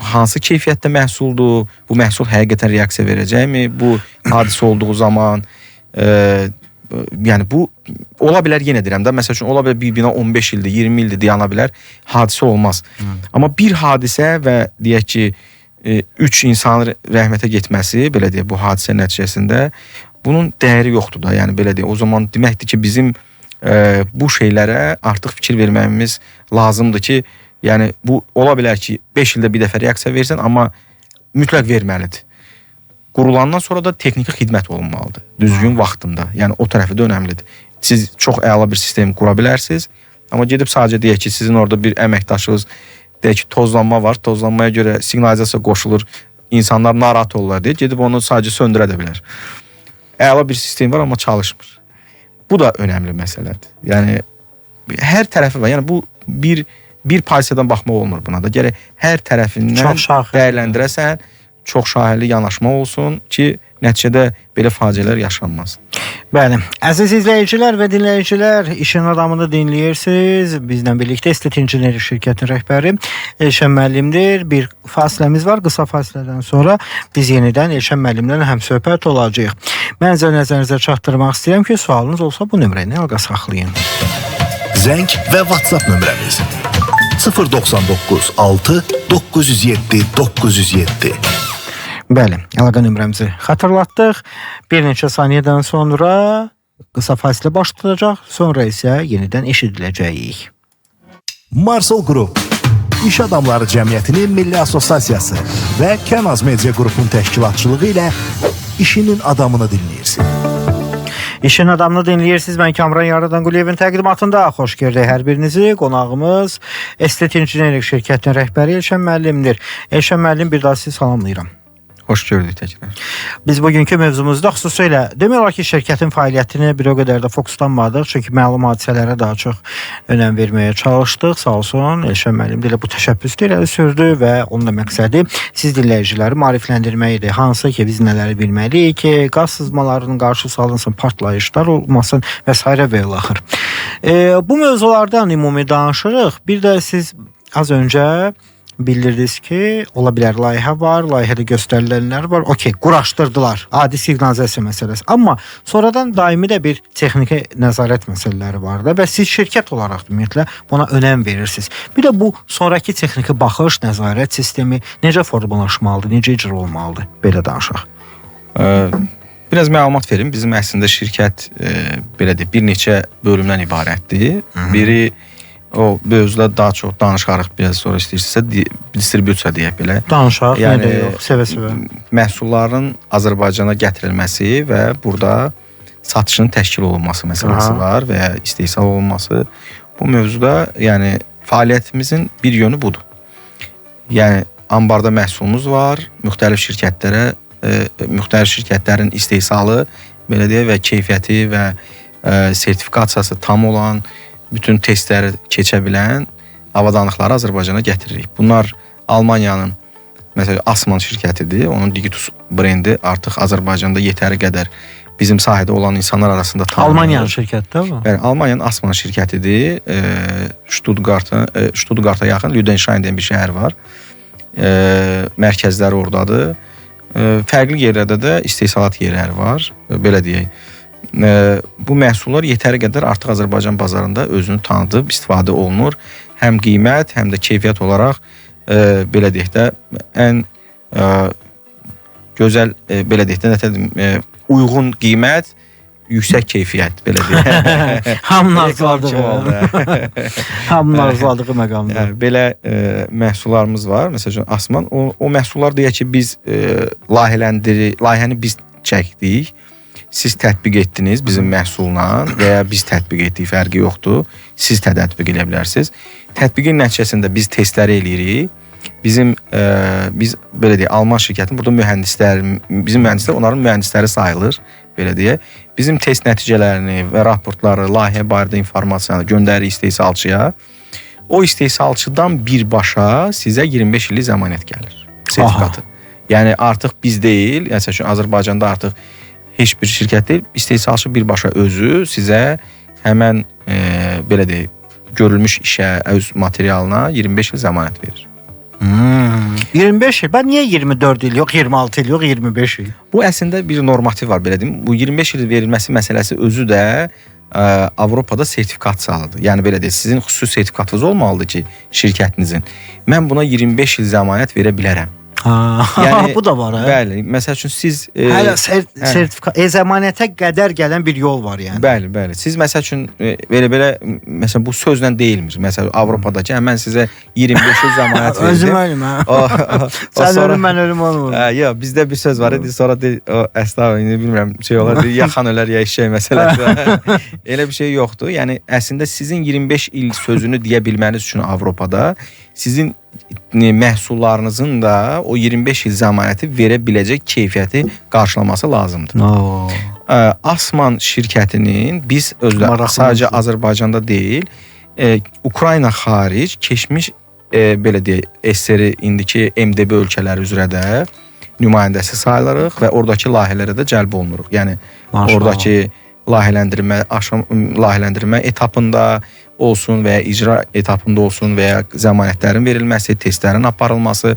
hansı keyfiyyətdə məhsuldur, bu məhsul həqiqətən reaksiya verəcəkmi, bu hadisə olduğu zaman, yəni bu ola bilər, yenə deyirəm də, məsəl üçün ola bilər bir bina 15 ildir, 20 ildir dayana bilər, hadisə olmaz. Amma bir hadisə və deyək ki 3 insanın rəhmətə getməsi, belə deyək, bu hadisə nəticəsində bunun dəyəri yoxdur da. Yəni belə deyək, o zaman deməkdir ki, bizim bu şeylərə artıq fikir verməyimiz lazımdır ki, yəni bu ola bilər ki 5 ildə bir dəfə reaksiya versən, amma mütləq verməlidir. Qurulandan sonra da texniki xidmət olunmalıdır. Düzgün vaxtında. Yəni o tərəfi də önəmlidir. Siz çox əla bir sistem qura bilərsiniz, amma gedib sadəcə deyək ki, sizin orada bir əməkdaşınız, deyək ki, tozlanma var, tozlanmaya görə siqnalizasiya qoşulur, insanlar narahat olurlar deyə, gedib onu sadəcə söndürə də bilər. Əla bir sistem var, amma çalışmır. Bu da önəmli məsələdir. Yəni hər tərəfi var. Yəni bu bir pasiyadan baxmaq olmur buna da. Gərək hər tərəfindən dəyərləndirəsən, çox şahili yanaşma olsun ki, nəticədə belə faciələr yaşanmaz. Bəli. Əziz izləyicilər və dinləyicilər, İşin Adamını dinləyirsiniz. Bizlə birlikdə Estet İnjinerik şirkətinin rəhbəri Elşən müəllimdir. Bir fasiləmiz var. Qısa fasilədən sonra biz yenidən Elşən müəllimlə həmsöhbət olacağıq. Mən nəzərinizə çatdırmaq istəyirəm ki, sualınız olsa bu nömrəni əlqa saxlayın. Zəng və WhatsApp nömrəmiz 099 6 907 907. Bəli, əlaqə nömrəmizi xatırlatdıq. Bir neçə saniyədən sonra qısa fasilə başlayacaq, sonra isə yenidən eşidiləcəyik. Marsol Qrup, İş Adamları Cəmiyyətinin Milli Assosiasiyası və Kənaz Media Qrupun təşkilatçılığı ilə İşinin Adamını dinləyirsiniz. İşin Adamını dinləyirsiniz. Mən Kamran Yaradanquliyevin təqdimatında xoş gördük hər birinizi. Qonağımız Estet İnjinerik şirkətinin rəhbəri Elşən müəllimdir. Elşən müəllim, bir daha sizi salamlayıram. Xoş gördük təkrar. Biz bugünkü mövzumuzda xüsusilə demək olar ki, şirkətin fəaliyyətini bir o qədər də fokuslanmadıq. Çünki məlum hadisələrə daha çox önəm verməyə çalışdıq. Sağ olsun, Elşən müəllim də bu təşəbbüsü irəli sürdü və onun da məqsədi siz dinləyiciləri maarifləndirmək idi. Hansı ki, biz nələri bilməliyik ki, qaz sızmalarının qarşısı alınsın, partlayışlar olmasın və s. və ilaxır. Bu mövzulardan ümumi danışırıq. Bir də siz az öncə bildirdiniz ki, ola bilər layihə var, layihədə göstərilənlər var. Okey, quraşdırdılar. Adi siqnalizasiya məsələsi. Amma sonradan daimi də bir texniki nəzarət məsələləri var da və siz şirkət olaraq ümumiyyətlə buna önəm verirsiniz. Bir də bu sonrakı texniki baxış, nəzarət sistemi necə formalaşmalıdır, necə icra olmalıdır? Belə danışaq. Biraz məlumat verim. Bizim əslində şirkət belə deyək, bir neçə bölümdən ibarətdir. Biri o mövzuda daha çox danışarıq, biraz sonra istəyirsinizsə distribüsiya deyək belə. Danışaq, yəni, nə də yox, sevə-sevə. Məhsulların Azərbaycana gətirilməsi və burada satışının təşkil olunması məsələsi var və ya istehsal olunması. Bu mövzuda yəni fəaliyyətimizin bir yönü budur. Yəni ambarda məhsulumuz var, müxtəlif şirkətlərin istehsalı belə deyək və keyfiyyəti və sertifikasiyası tam olan, bütün testləri keçə bilən avadanlıqları Azərbaycana gətiririk. Bunlar Almaniyanın məsələn Asman şirkətidir. Onun Digitus brendi artıq Azərbaycanda yetəri qədər bizim sahədə olan insanlar arasında tanınır. Almaniyanın şirkətidir bu. Yəni Almaniyanın Asman şirkətidir. Stuttgarta yaxın Lüdenscheid deyilən bir şəhər var. Mərkəzləri oradadır. Fərqli yerlərdə də istehsalat yerləri var. Belə deyək. Bu məhsullar yetəri qədər artıq Azərbaycan bazarında özünü tanıdıb, istifadə olunur. Həm qiymət, həm də keyfiyyət olaraq belə deyək də ən gözəl belə deyək də uyğun qiymət, yüksək keyfiyyət belə deyək. Hamının arzuladığı məqamda. Yəni, belə məhsullarımız var. Məsələn, Asman o məhsullar deyək ki, biz layihəni biz çəkdik. Siz tətbiq etdiniz bizim məhsulla və ya biz tətbiq etdik, fərqi yoxdur. Siz tətbiq edə bilərsiniz. Tətbiqin nəticəsində biz testləri eləyirik. Biz belə deyək, Alman şirkətinin burada bizim mühəndislər onların mühəndisləri sayılır, belə deyək. Bizim test nəticələrini və raportları, layihə barədə informasiyanı göndəririk istehsalçıya. O istehsalçıdan birbaşa sizə 25 illik zəmanət gəlir. Sertifikatı. Yəni artıq biz deyil, yəni Azərbaycanda artıq heç bir şirkət deyil, istehsalçı birbaşa özü sizə həmən belə deyək, görülmüş işə, öz materialına 25 il zəmanət verir. 25 il. Ben niye 24 il yox, 26 il yox, 25 il? Bu əslində bir normativ var, belə deyim. Bu 25 il verilməsi məsələsi özü də Avropada sertifikat sağladı. Yəni belə deyək, sizin xüsusi sertifikatınız olmalıdır ki, şirkətinizin. Mən buna 25 il zəmanət verə bilərəm. Yəni, bu da var. Bəli. Məsəl üçün siz hələ sertifikat, zəmanətə qədər gələn bir yol var yəni. Bəli. Siz məsəl üçün belə məsələn bu sözlə deyilmir. Məsələn Avropadakı mən sizə 25 il zəmanət verdim. Özüm ölüm ha. Sən ölüm, mən ölüm olmur. Yox, bizdə bir söz var idi. Sonra əslində bilmirəm şey olar, yaxan ölər ya eşək məsələsi. Elə bir şey yoxdur. Yəni əslində sizin 25 il sözünü deyə bilməniz üçün Avropada sizin məhsullarınızın da o 25 il zəmanəti verə biləcək keyfiyyəti qarşılaması lazımdır. Asman şirkətinin biz sadəcə Azərbaycanda deyil, Ukrayna xaric keçmiş belə deyək, SSR indiki MDB ölkələri üzrə də nümayəndəsi sayılırıq və oradakı layihələrə də cəlb olunuruq. Yəni oradakı layihələndirmə etapında olsun və ya icra etapında olsun və ya zəmanətlərin verilməsi, testlərin aparılması,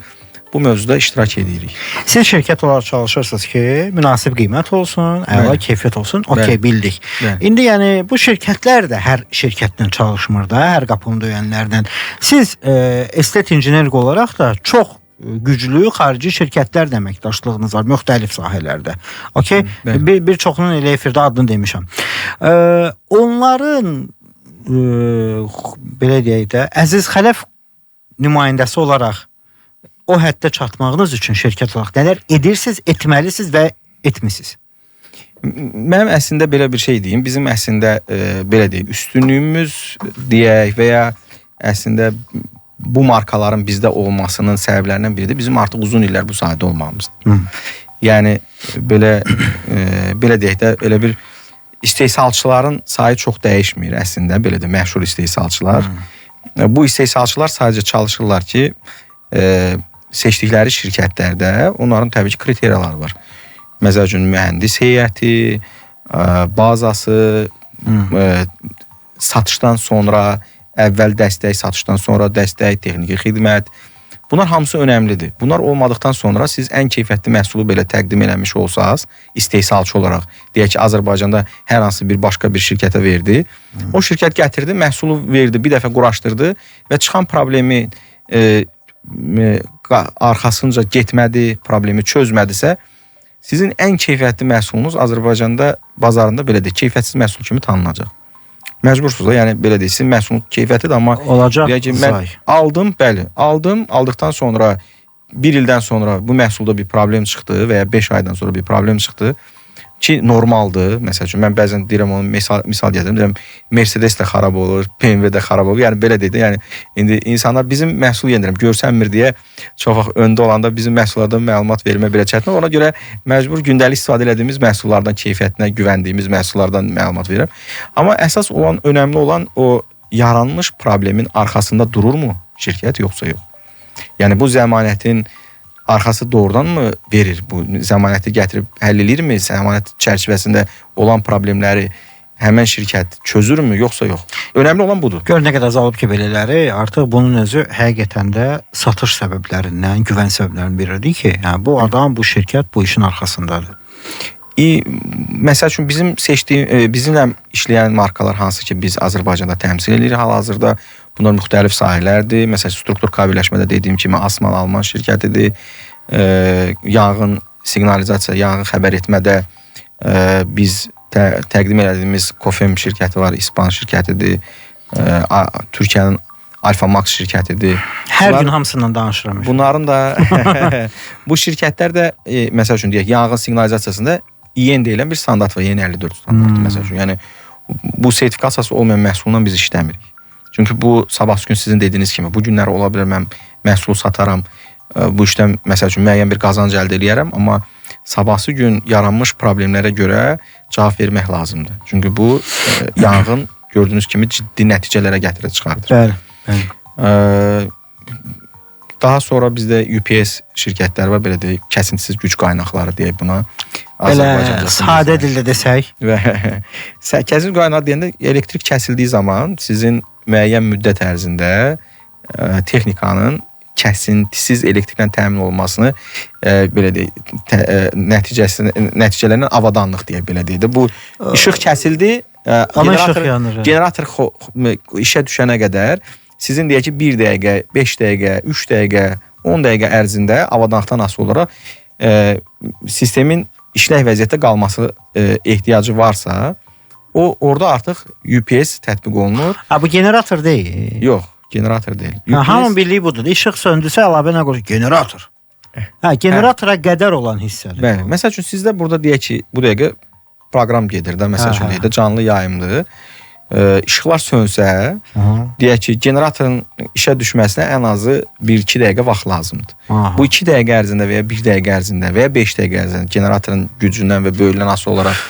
bu mövzuda iştirak edirik. Siz şirkət olaraq çalışırsınız ki, münasib qiymət olsun, əla keyfiyyət olsun, okey, bildik. İndi yəni bu şirkətlər də hər şirkətlə çalışmır da, hər qapını döyənlərdən. Siz estet injinerik olaraq da çox güclü xarici şirkətlərlə əməkdaşlığınız var müxtəlif sahələrdə. Okey, bir çoxunun elə efirdə adını demişəm. Onların belə deyək də, Əziz Xələf nümayəndəsi olaraq o həddə çatmağınız üçün şirkət olaraq nələr edirsiniz, etməlisiniz və etmisiniz? Mənim əslində belə bir şey deyim. Bizim əslində belə deyək, üstünlüyümüz deyək və ya əslində bu markaların bizdə olmasının səbəblərindən biridir. Bizim artıq uzun illər bu sahədə olmağımızdır. Yəni belə deyək də, elə bir istehsalçıların sayı çox dəyişmir əslində, belə də məşhur istehsalçılar. Bu istehsalçılar sadəcə çalışırlar ki, seçdikləri şirkətlərdə onların təbii ki kriteriyaları var. Məsəl üçün mühəndis heyəti, bazası, satışdan sonra əvvəl dəstək, satışdan sonra dəstək, texniki xidmət. Bunlar hamısı önəmlidir. Bunlar olmadıqdan sonra siz ən keyfiyyətli məhsulu belə təqdim eləmiş olsanız, istehsalçı olaraq, deyək ki, Azərbaycanda hər hansı bir başqa bir şirkətə verdi. O şirkət gətirdi, məhsulu verdi, bir dəfə quraşdırdı və çıxan problemi arxasınca getmədi, problemi çözmədisə, sizin ən keyfiyyətli məhsulunuz Azərbaycanda bazarında belə deyək, keyfiyyətsiz məhsul kimi tanınacaq. Məcbursunuz da, yəni belə deyək, sizin məhsulun keyfiyyətlidir, amma olacaq. Mən aldıqdan sonra 1 ildən sonra bu məhsulda bir problem çıxdı və ya 5 aydan sonra bir problem çıxdı ki, normaldır. Məsəl üçün, mən bəzən deyirəm, onu misal gətirim, deyirəm, Mercedes də xarab olur, BMW də xarab olur, yəni belə deyək, yəni indi insanlar bizim məhsul yendirəm, görsənmir deyə çox vaxt öndə olanda bizim məhsullardan məlumat vermə belə çətin. Ona görə məcbur gündəlik istifadə etdiyimiz məhsullardan, keyfiyyətinə güvəndiyimiz məhsullardan məlumat verirəm. Amma əsas olan, önəmli olan o yaranmış problemin arxasında dururmu şirkət, yoxsa yox? Yəni bu zəmanətin arxası doğrudan mı verir? Bu zəmanəti gətirib həll edirmi? Zəmanət çərçivəsində olan problemləri həmən şirkət çözürmü, yoxsa yox? Önəmli olan budur. Gör nə qədər azalıb ki, belələri artıq bunun özü həqiqətən də satış səbəblərindən, güvən səbəblərindən biridir ki, yəni bu adam, bu şirkət bu işin arxasındadır. Məsəl üçün bizim bizimlə işləyən markalar hansı ki biz Azərbaycanda təmsil edirik hal-hazırda. Bunlar müxtəlif sahələrdir. Məsələn, struktur kabelləşmədə dediyim kimi Asman Alman şirkətidir. Yanğın siqnalizasiya, yanğın xəbər etmədə biz təqdim etdiyimiz Kofem şirkəti var, İspan şirkətidir. Türkiyənin Alfa Max şirkətidir. Hər gün hamısından danışıram. Bunların da bu şirkətlər də məsəl üçün deyək, yanğın siqnalizasiyasında IN deyilən bir standart var, IN 54 standartı məsəl üçün. Yəni bu sertifikasiyası olmayan məhsulla biz işləmirik. Çünki bu sabahsı gün sizin dediyiniz kimi bu günlər ola bilər mən məhsulu sataram, bu işdən məsəl üçün müəyyən bir qazanc əldə edərəm, amma sabahsı gün yaranmış problemlərə görə cavab vermək lazımdır. Çünki bu yanğın gördüyünüz kimi ciddi nəticələrə gətirib çıxardır. Bəli, bəli. Daha sonra bizdə UPS şirkətləri var, belə deyək, kəsintisiz güc qaynaqları deyək buna. Belə sadə dildə desək. Və kəsinti qaynağı deyəndə elektrik kəsildiyi zaman sizin müəyyən müddət ərzində texnikanın kəsintisiz elektriklə təmin olmasını belə deyək, nəticələrindən avadanlıq deyə belə deyək. Bu işıq kəsildi, generator işə düşənə qədər sizin deyək ki 1 dəqiqə, 5 dəqiqə, 3 dəqiqə, 10 dəqiqə ərzində avadanlıqdan asılı olaraq sistemin işlək vəziyyətdə qalması ehtiyacı varsa, orada artıq UPS tətbiq olunur. Bu generator deyil. Yox, generator deyil. Hamının bildiyi budur. İşıq söndürsə əlavə nə qoyur? Generator. Generatora qədər olan hissədir. Bəli. Məsəl üçün sizdə burada deyək ki, bu dəqiqə proqram gedir də, məsəl üçün deyək də canlı yayımdır. İşıqlar sönsə, deyək ki, generatorun işə düşməsinə ən azı 1-2 dəqiqə vaxt lazımdır. Bu 2 dəqiqə ərzində və ya 1 dəqiqə ərzində və ya 5 dəqiqə ərzində generatorun gücündən və böyüklüyündən asılı olaraq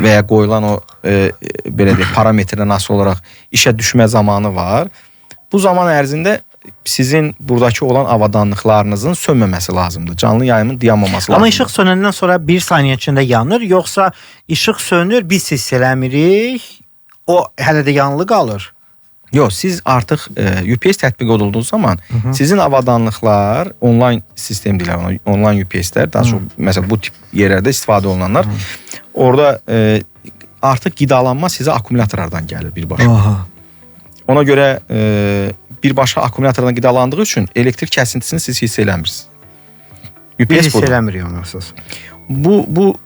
və ya qoyulan o belə deyək, parametrdən asılı olaraq işə düşmə zamanı var. Bu zaman ərzində sizin buradakı olan avadanlıqlarınızın sönməməsi lazımdır. Canlı yayımın dayanmaması lazımdır. Amma işıq sönəndən sonra 1 saniyə içində yanır, yoxsa işıq sönür, biz hiss eləmirik, o hələ də yanılı qalır? Yox, siz artıq UPS tətbiq olunduğu zaman sizin avadanlıqlar onlayn sistem deyirlər, onlayn UPS-lər, daha çox məsələn bu tip yerlərdə istifadə olunanlar, orada artıq qidalanma sizə akkumulyatorlardan gəlir birbaşa. Ona görə birbaşa akkumulyatordan qidalandığı üçün elektrik kəsintisini siz hiss eləmirsiniz. Biz hiss eləmirik onu əsas. Bu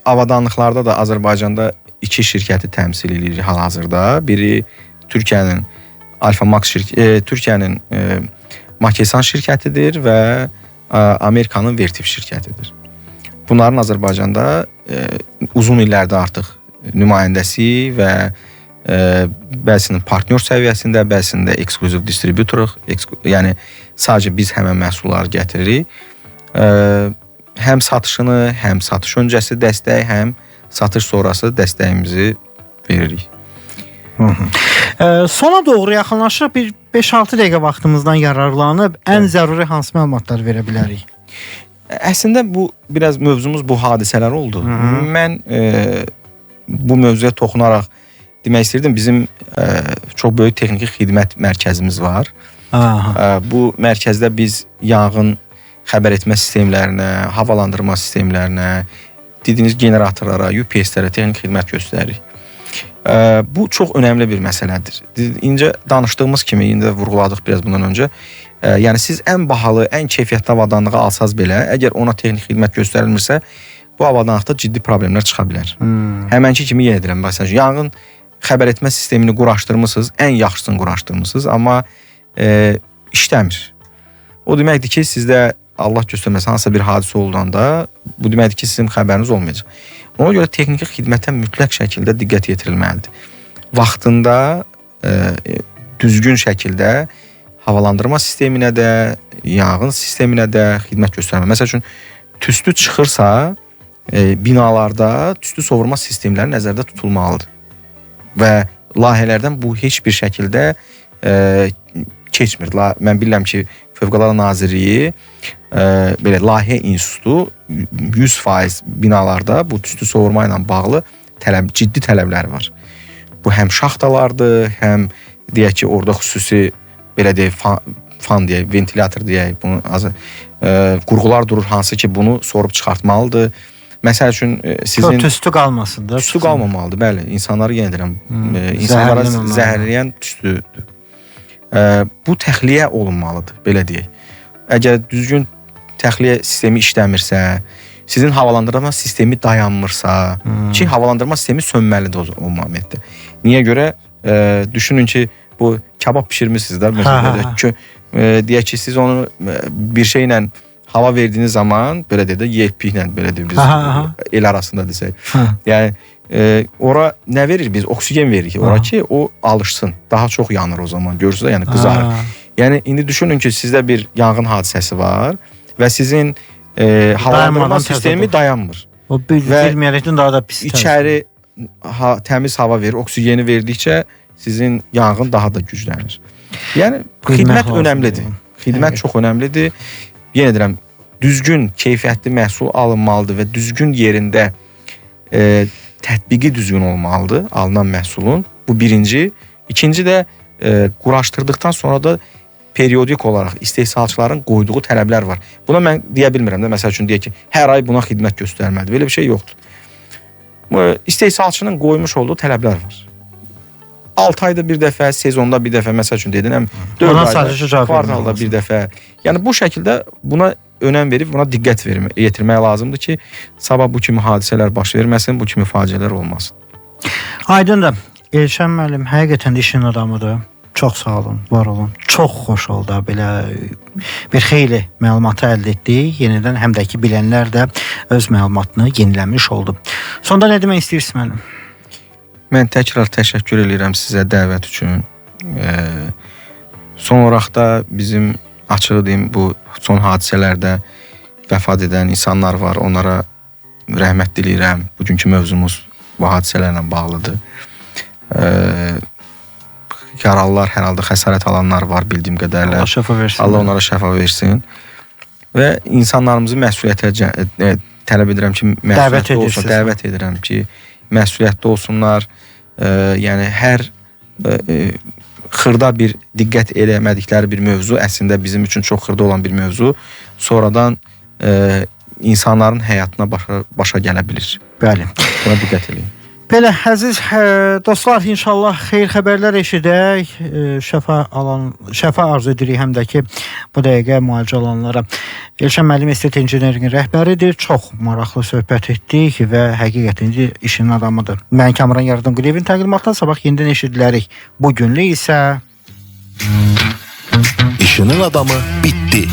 avadanlıqlarda da Azərbaycanda 2 şirkəti təmsil edir hal-hazırda. Biri Türkiyənin Alfa Max Türkiyənin Makesan şirkətidir və Amerikanın Vertiv şirkətidir. Bunların Azərbaycanda uzun illərdə artıq nümayəndəsi və bəzisinin partnyor səviyyəsində, bəzisində ekskluziv distributoruq, yəni sadəcə biz həmən məhsulları gətiririk. Həm satışını, həm satış öncəsi dəstək, həm satış sonrası dəstəyimizi veririk. Sona doğru yaxınlaşırıq. Bir 5-6 dəqiqə vaxtımızdan yararlanıb ən zəruri hansı məlumatlar verə bilərik? Əslində bu biraz mövzumuz bu hadisələr oldu. Mən bu mövzuya toxunaraq demək istəyirdim, bizim çox böyük texniki xidmət mərkəzimiz var. Bu mərkəzdə biz yanğın xəbər etmə sistemlərinə, havalandırma sistemlərinə, dediyiniz generatorlara, UPS-lərə texniki xidmət göstəririk. Bu çox önəmli bir məsələdir. İncə danışdığımız kimi, indi də vurğuladıq biraz bundan öncə, yəni siz ən bahalı, ən keyfiyyətli avadanlığı alsaz belə, əgər ona texniki xidmət göstərilmirsə, bu avadanlıqda ciddi problemlər çıxa bilər. Həmənki kimi yenə edirəm, məsələn, yanğın xəbər etmə sistemini quraşdırmısınız, ən yaxşısını quraşdırmısınız, amma işləmir. O deməkdir ki, sizdə Allah göstərməsin hansısa bir hadisə olanda, bu deməkdir ki, sizin xəbəriniz olmayacaq. Ona görə texniki xidmətə mütləq şəkildə diqqət yetirilməlidir. Vaxtında düzgün şəkildə havalandırma sisteminə də, yanğın sisteminə də xidmət göstərməlidir. Məsəl üçün, tüstü çıxırsa, binalarda tüstü sovurma sistemləri nəzərdə tutulmalıdır. Və layihələrdən bu heç bir şəkildə keçmir. Mən bilirəm ki, Fövqəladə Nazirliyi belə layihə institutu 100% binalarda bu tüstü soğurma ilə bağlı ciddi tələbləri var. Bu həm şaxtalardır, həm deyək ki, orada xüsusi belə deyək fan deyək, ventilator deyək, bunu qurğular durur hansı ki, bunu sorub çıxartmalıdır. Məsəl üçün sizin tüstü qalmasın da. Tüstü qalmamalıdır, bəli. İnsanları yenə deyirəm, insanlara zəhərləyən tüstüdür. Bu təxliyə olunmalıdır, belə deyək. Əgər düzgün təxliyə sistemi işləmirsə, sizin havalandırma sistemi dayanmırsa, ki havalandırma sistemi sönməlidir o momentdə. Niyə görə? Düşünün ki, bu kabab pişirmişsiniz də, məsələn, deyək ki, siz onu bir şeylə hava verdiyiniz zaman, belə deyək də, yelpiklə, belə deyək, biz el arasında desək. Yəni, ora nə verir? Biz oksigen veririk ora ki, o alışsın. Daha çox yanır o zaman, görürsünüz, yəni qızarır. Yəni, indi düşünün ki, sizdə bir yanğın hadisəsi var və sizin havalandırma sistemi dayanmır. O bilməyərəkdən daha da pis. İçəri təmiz hava verir, oksigeni verdikcə sizin yanğın daha da güclənir. Yəni, xidmət önəmlidir. Xidmət çox önəmlidir. Yenə deyirəm, düzgün, keyfiyyətli məhsul alınmalıdır və düzgün yerində tətbiqi düzgün olmalıdır alınan məhsulun. Bu birinci. İkinci də quraşdırdıqdan sonra da periodik olaraq istehsalçıların qoyduğu tələblər var. Buna mən deyə bilmirəm də, məsəl üçün deyək ki, hər ay buna xidmət göstərməlidir. Belə bir şey yoxdur. İstehsalçının qoymuş olduğu tələblər var. 6 ayda bir dəfə, sezonda bir dəfə, məsəl üçün dedin, 4 ayda, kvartalda bir dəfə. Yəni bu şəkildə buna önəm verib, buna diqqət yetirmək lazımdır ki, sabah bu kimi hadisələr baş verməsin, bu kimi faciələr olmasın. Aydındır. Elşən müəllim həqiqətən işin adamıdır. Çox sağ olun, var olun. Çox xoş oldu belə bir xeyli məlumatı əldə etdik. Yenidən həm də ki, bilənlər də öz məlumatını yeniləmiş oldu. Sonda nə demək istəyirsiniz müəllim? Mən təkrar təşəkkür edirəm sizə dəvət üçün. Son olaraq da bizim açıq deyim, bu son hadisələrdə vəfat edən insanlar var. Onlara rəhmət diləyirəm. Bugünkü mövzumuz bu hadisələrlə bağlıdır. Yaralılar, hər halda xəsarət alanlar var bildiyim qədərlə. Allah şəfa versin. Allah onlara şəfa versin. Və insanlarımızı məsuliyyətə tələb edirəm ki, məsuliyyətli olsun. Dəvət edirəm ki, məsuliyyətli olsunlar. Yəni, hər xırda bir diqqət eləmədikləri bir mövzu əslində bizim üçün çox xırda olan bir mövzu. Sonradan insanların həyatına başa gələ bilir. Bəli. Buna diqqət eləyin. Belə, əziz dostlar, inşallah xeyir xəbərlər eşidək, şəfa arzu edirik həm də ki, bu dəqiqə müalicə alanlara. Elşən müəllim Estet İnjinerin rəhbəridir, çox maraqlı söhbət etdik və həqiqətən işin adamıdır. Mən Kamran Yaradan Quliyevin təqdimatına sabah yenidən eşidilərik. Bugünlük isə İşinin adamı bitdi.